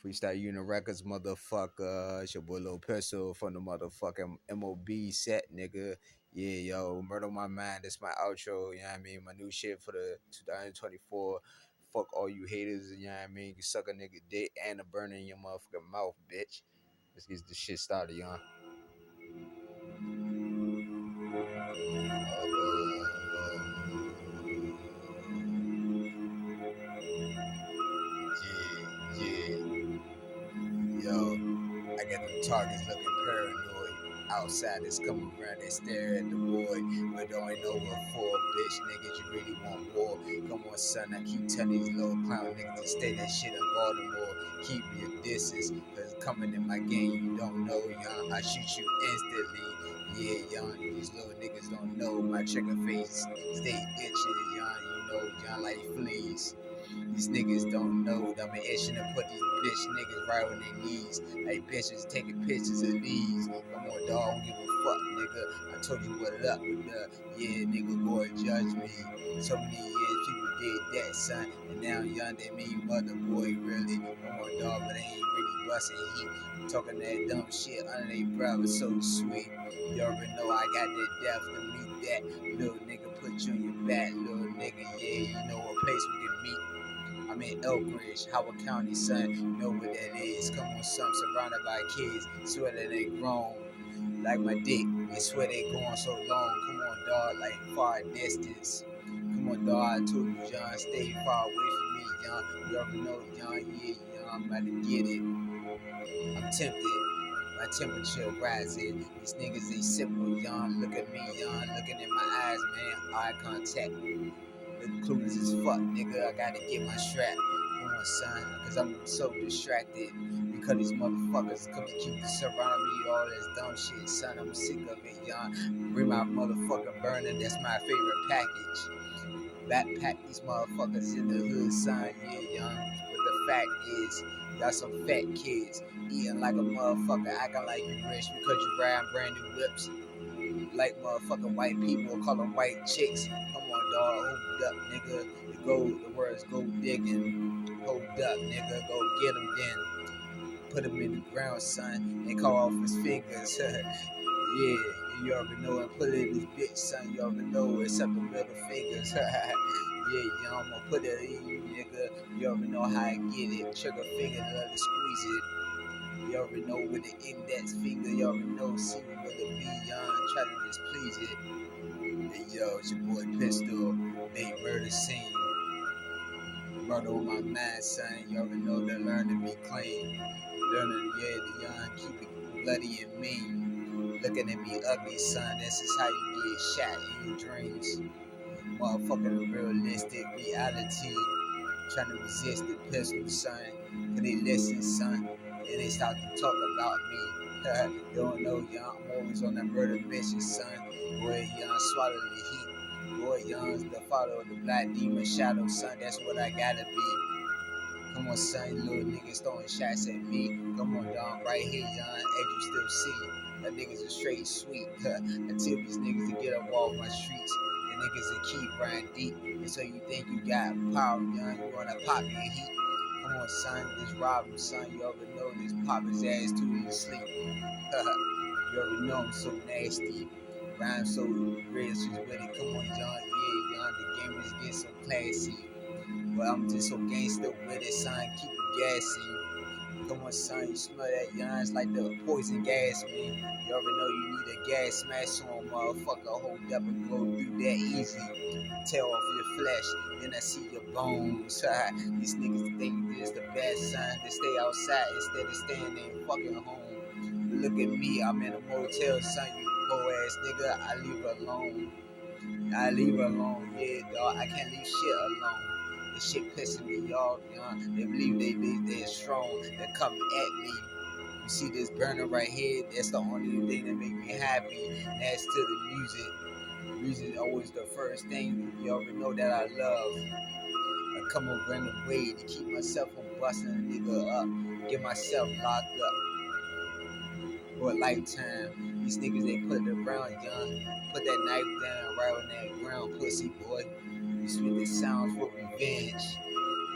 Freestyle Unit Records, motherfucker. It's your boy LIL Pistol from the motherfucking MOB set, nigga. Yeah, yo, Murder My Mind. That's my outro, you know what I mean? My new shit for the 2024. Fuck all you haters, you know what I mean? You suck a nigga dick and a burner in your motherfucking mouth, bitch. Let's get this shit started, y'all. Yeah, yeah. Yo, I got them targets looking paranoid. Outsiders come around, they stare at the boy, but don't know what for. Bitch niggas, you really want war. Come on, son, I keep telling these little clown niggas to stay that shit in Baltimore. Keep your disses, cause coming in my game, you don't know, young. I shoot you instantly. Yeah, young, these little niggas don't know. My trigger face stay itching, young. You know, young like fleas. These niggas don't know that I'm itching to put these bitch niggas right on their knees. Like bitches taking pictures of these. Come on, dog, don't give a fuck, nigga. I told you what up with the, yeah, nigga, go and judge me. So many years people did that, son. And now young, they mean mother boy, really. Come on, dog, but they ain't really busting heat. Talking that dumb shit under their breath is so sweet. You already know I got that death to meet that. Little nigga put you on your back, little nigga, yeah, you know a place we can meet. I'm in Elk Ridge, Howard County, son. You know what that is. Come on, son, surrounded by kids. Swear that they grown. Like my dick. They swear they going so long. Come on, dog, like far distance. Come on, dog. I told you, John, stay far away from me, John. You already know, John. Yeah, John, I'm about to get it. I'm tempted. My temperature rising. These niggas, they simple, John. Look at me, John. Looking in my eyes, man. Eye contact. Look clueless as fuck, nigga. I gotta get my strap. Come on, son, cause I'm so distracted. Because these motherfuckers come to keep surrounding me, all this dumb shit, son. I'm sick of it, y'all. Bring my motherfucking burner, that's my favorite package. Backpack these motherfuckers in the hood, son, yeah, young. But the fact is, y'all some fat kids eating like a motherfucker, acting like you rich because you ride brand new whips like motherfucking white people, call them white chicks. Come on, dog, hold up, nigga. The words go digging. Hold up, nigga, go get him then. Put him in the ground, son, and call off his fingers. Yeah, you already know and put it in this bitch, son. You already know except the middle fingers. Yeah, yeah, I'm gonna put it in you, nigga. You already know how I get it. Trigger finger, let it squeeze it. You already know with the index finger, you already know, see me with the B, young, try to displease it. Hey yo, it's your boy Pistol, made murder scene. Murder on my mind, son. You already know that learn to be clean. Learning, yeah, the young, keep it bloody and mean. Looking at me ugly, son. This is how you get shot in your dreams. Motherfucking realistic reality. Trying to resist the pistol, son. Cause they listen, son. And they start to talk about me. You don't know, young. I'm always on that murder mission, son. Boy, young, swallow the heat. Boy, young's the father of the black demon shadow, son. That's what I gotta be. Come on, son, little niggas throwing shots at me. Come on, dog, right here, young, as you still see. That niggas is straight sweet. I tell these niggas to get up off my streets. The niggas that keep riding deep. And so you think you got power, young, you wanna pop your heat. Come on, son, just rob him, son. You already know this pop his ass till he sleep. You already know I'm so nasty. Rhyme so rich with it. Come on, young, yeah, young, the game is getting so classy. But I'm just so gangster with it, son. Keep it gassy. Come on, son. You smell that yarn? It's like the poison gas, man. You already know you need a gas smash on, motherfucker. Hold up and go do that easy. Tear off your flesh, then I see your bones. These niggas think this the best, son. They stay outside instead of staying in fucking home. But look at me, I'm in a motel, son. You po ass nigga. I leave her alone. I leave her alone, yeah, dog. I can't leave shit alone. This shit pissing me off, y'all. They believe they're strong. They come at me. You see this burner right here? That's the only thing that make me happy. That's to the music. Music always the first thing. You already know that I love. I come up random way to keep myself from busting a nigga up. Get myself locked up for a lifetime. These niggas, they put the ground, young. Put that knife down right on that ground, pussy boy. You spit the sounds for revenge.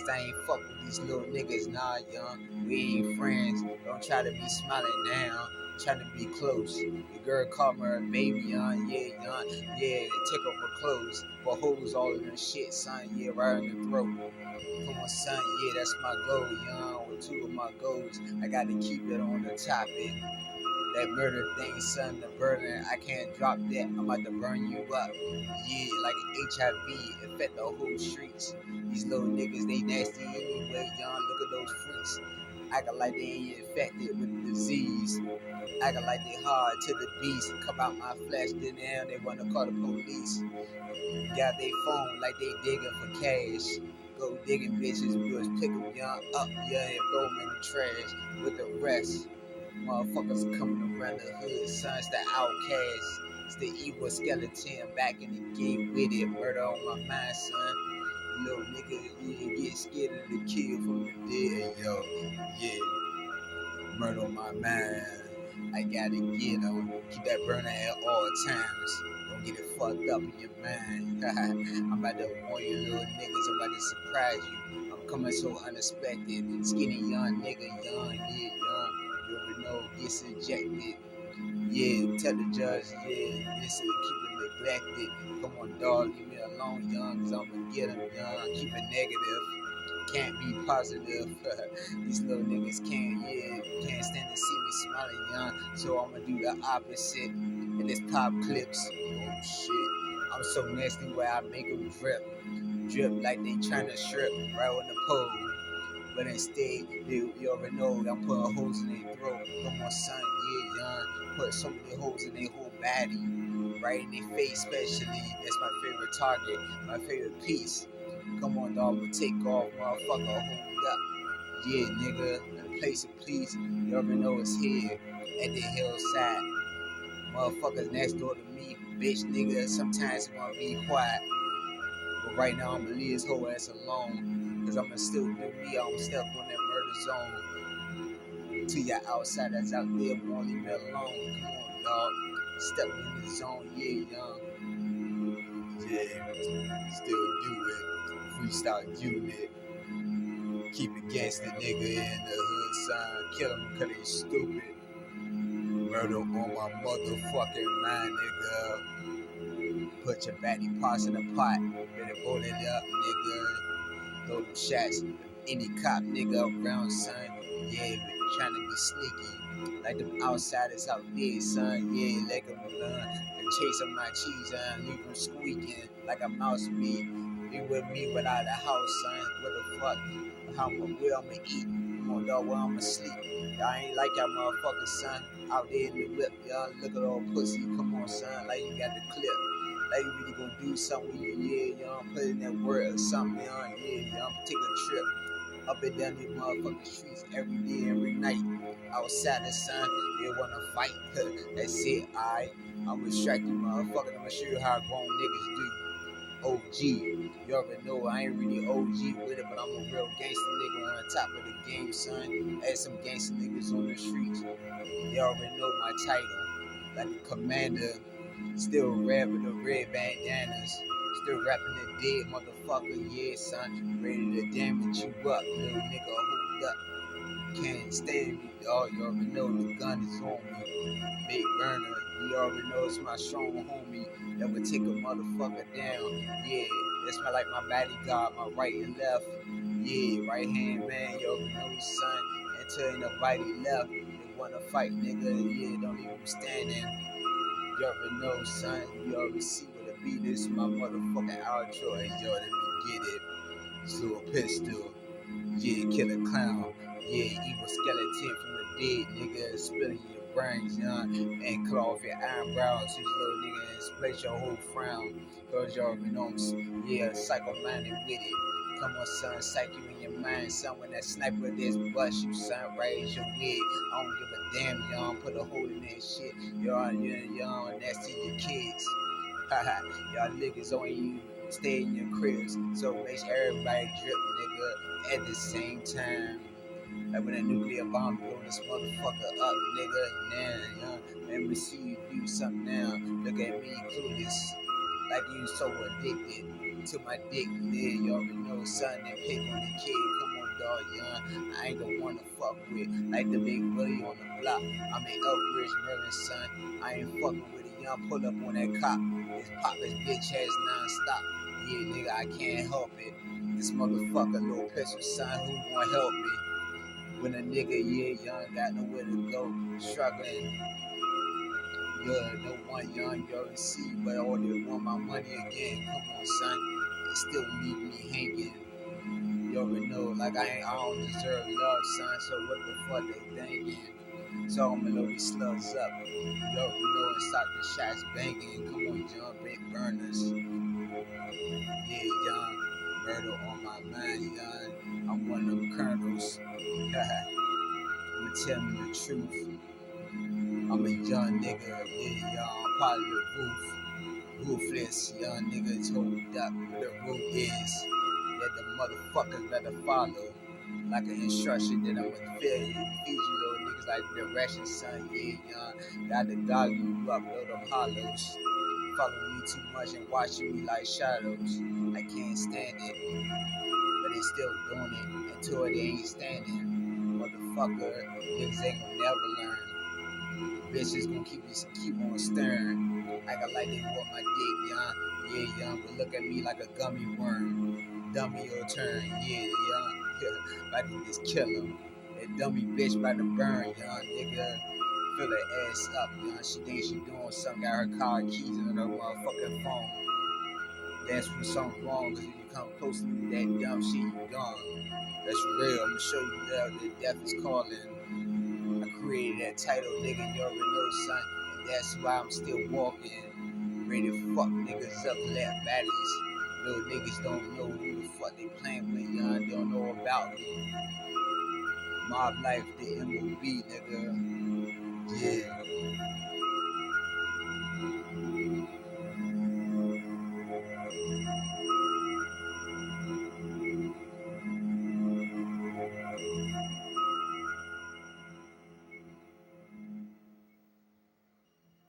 Cause I ain't fuck with these little niggas, nah, young. We ain't friends. Don't try to be smiling down. Trying to be close. The girl called me her baby, young. Yeah, young. Yeah, take off her clothes. But holes all in her shit, son. Yeah, right in the throat. Come on, son. Yeah, that's my goal, young. With two of my goals, I gotta keep it on the topic. That murder thing, son, the burden, I can't drop that. I'm about to burn you up. Yeah, like HIV, affect the whole streets. These little niggas, they nasty anyway, young. Look at those freaks. Acting like they ain't infected with the disease. Acting like they hard to the beast. Come out my flesh, then they wanna call the police. Got they phone like they digging for cash. Go digging bitches, boys pick them young up, yeah, and throw them in the trash with the rest. Motherfuckers coming around the hood, son, it's the outcast. It's the evil skeleton back in the game with it. Murder on my mind, son. Little nigga, you get scared of the kill from the dead, yo. Yeah, murder on my mind. I gotta get on. Keep that burner at all times. Don't get it fucked up in your mind. I'm about to warn you little niggas. I'm about to surprise you. I'm coming so unexpected. Skinny young nigga, young, yeah, young. You already know, gets ejected. Yeah, tell the judge, yeah, this is keep it neglected. Come on, dog, leave me alone, young, cause I'ma get him, young. Keep it negative. Can't be positive. These little niggas can't stand to see me smiling, young. So I'ma do the opposite. And this pop clips. Oh shit. I'm so nasty where I make them drip. Drip like they tryna strip right on the pole. But instead, you already know I'm putting holes in their throat. Come on, son, yeah, young. Put so many holes in their whole body. Right in their face, especially. That's my favorite target, my favorite piece. Come on, dog, we'll take off, motherfucker, hold up. Yeah, nigga, in a place of peace. You already know it's here at the hillside. Motherfuckers next door to me, bitch, nigga. Sometimes it gonna be quiet. But right now, I'ma leave his whole ass alone. Cause I'ma still do me, I'm stuck on that murder zone. To your outsiders out there, won't leave me alone. Come on, dog. Step in the zone, yeah, young. Yeah, still do it. Freestyle unit. Keep it gangsta, nigga, in the hood sign. Kill him cause they stupid. Murder on my motherfucking mind, nigga. Put your batty parts in the pot. Better boil it up, nigga. Throw them shots. Any cop nigga around, son. Yeah, trying to be sneaky. Like them outsiders out there, son. Yeah, like them learn. And chasing my cheese and leave them squeaking like a mouse be. Be with me without a house, son. What the fuck? Where I'ma eat? Come on, dog, where I'ma sleep? Y'all ain't like y'all motherfuckers, son. Out there in the whip, y'all look at all pussy. Come on, son, like you got the clip. Like you really gonna do something, yeah, y'all put in that word or something, y'all, yeah, y'all take a trip up and down these motherfucking streets every day, every night. Outside the sun, they wanna fight. That's it, alright. I'ma distract you, motherfucker. I'ma show you how grown niggas do. OG, you already know I ain't really OG with it, but I'm a real gangster nigga on the top of the game, son. Had some gangster niggas on the streets. They already know my title. Like the commander, still rap with the red bandanas. Still rapping the dead motherfucker, yeah, son. Ready to damage you up, little nigga, hold up. Can't stand me, dog. You already know the gun is on me. Big burner, you already know it's my strong homie that would take a motherfucker down. Yeah, that's like my bodyguard, my right and left. Yeah, right hand man, you already know, son. Until ain't nobody left. They wanna fight, nigga. Yeah, don't leave them standing. You already know, son. You already see what it be. This is my motherfucking outro. And yo, let me get it. Lil Pistol. Yeah, killer clown. Yeah, evil skeleton from the dead, nigga. Spilling your brains, young. And cut off your eyebrows. These little nigga and split your whole frown. Cause you already know, yeah, psycho-minded with it. Come on, son, psych you in your mind, son. When that sniper this bust you, son, raise your wig. I don't give a damn, y'all. Put a hole in that shit. Y'all, and that's to your kids. Y'all niggas on you stay in your cribs. So make sure everybody drip, nigga, at the same time. Like when a nuclear bomb blow this motherfucker up, nigga. Now, let me see you do something now. Look at me, clueless. Like you so addicted. to my dick, yeah, you already know, son, and pick on the kid. Come on, dog, young. I ain't the one to fuck with, like the big bully on the block. I'm in Elkridge, Maryland, son. I ain't fucking with a young. Pull up on that cop. His pop his bitch ass non-stop. Yeah, nigga, I can't help it. This motherfucker, Lil Pistol, son, who gonna help me? When a nigga, yeah, young, got nowhere to go, struggling. Yeah, no one young, you already see, but all they want my money again. Come on, son. They still leave me hanging. You already know, like I don't deserve love, son. So what the fuck they thinking? So I'ma load these slugs up. You already know, and start the shots banging. Come on, young, big burners. Yeah, young, murder on my mind, young. I'm one of them colonels. I'ma tell me the truth. I'm a young nigga, yeah, young, I'm part of the roof. Ruthless, young niggas hold up. The rule is that the motherfuckers better follow. Like an instruction that I'm gonna feed you little niggas like direction, son. Yeah, young. Gotta dog you up, blow them hollows. Following me too much and watching me like shadows. I can't stand it, but they still doing it until they ain't standing. Motherfucker, niggas ain't gonna never learn. Bitches gonna keep on staring. Like I like they want my dick, young. Yeah, young, but look at me like a gummy worm. Dummy your turn, yeah, young. About to just kill him. That dummy bitch about to burn, young nigga. Fill her ass up, young. She thinks she doing something. Got her car keys in her motherfucking phone. That's when something wrong, cause if you come close to me with that dumb shit, you gone. That's real. I'ma show you that death is calling. I created that title, nigga, you already know, son. And that's why I'm still walking. Ready to fuck niggas up, lap baddies. Little niggas don't know who the fuck they playing with, y'all. They don't know about me. Mob life, the MOB, nigga. Yeah.